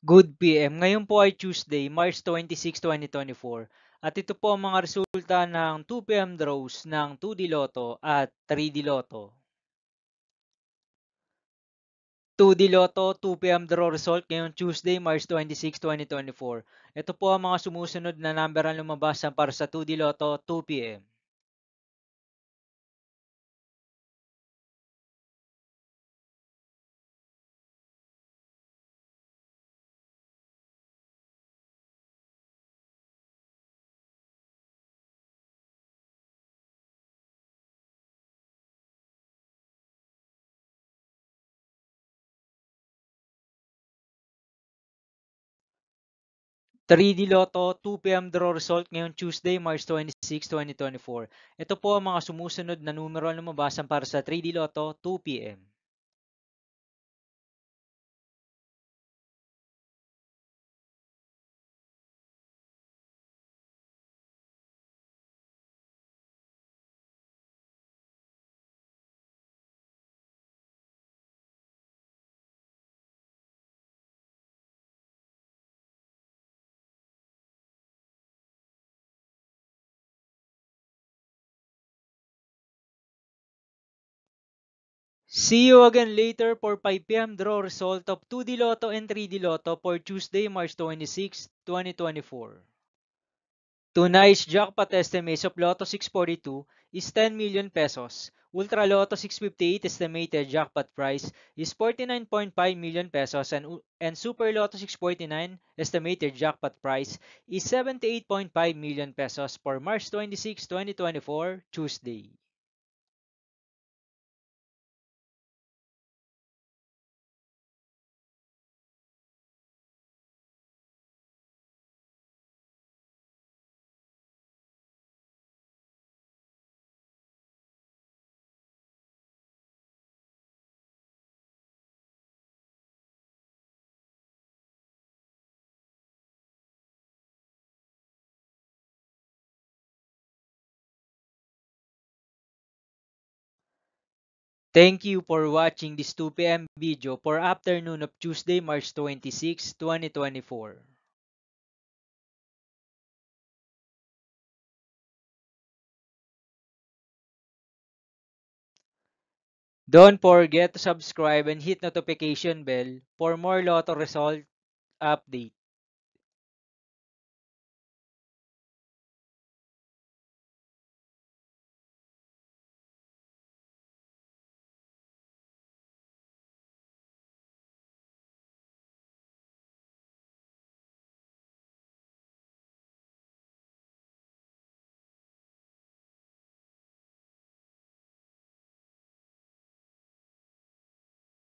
Good PM. Ngayon po ay Tuesday, March 26, 2024. At ito po ang mga resulta ng 2 PM draws ng 2D Lotto at 3D Lotto. 2D Lotto 2 PM draw result ngayong Tuesday, March 26, 2024. Ito po ang mga sumusunod na number ang lumabas para sa 2D Lotto 2 PM. 3D Lotto 2 PM draw result ngayong Tuesday, March 26, 2024. Ito po ang mga sumusunod na numero ang lumabas para sa 3D Lotto 2 PM. 'See you again later for 5 PM draw result of 2D Lotto and 3D Lotto for Tuesday, March 26, 2024. Tonight's jackpot estimates of Lotto 642 is 10 million pesos. Ultra Lotto 658 estimated jackpot price is 49.5 million pesos and Super Lotto 649 estimated jackpot price is 78.5 million pesos for March 26, 2024, Tuesday. Thank you for watching this 2 PM video for afternoon of Tuesday, March 26, 2024. Don't forget to subscribe and hit notification bell for more Lotto result update.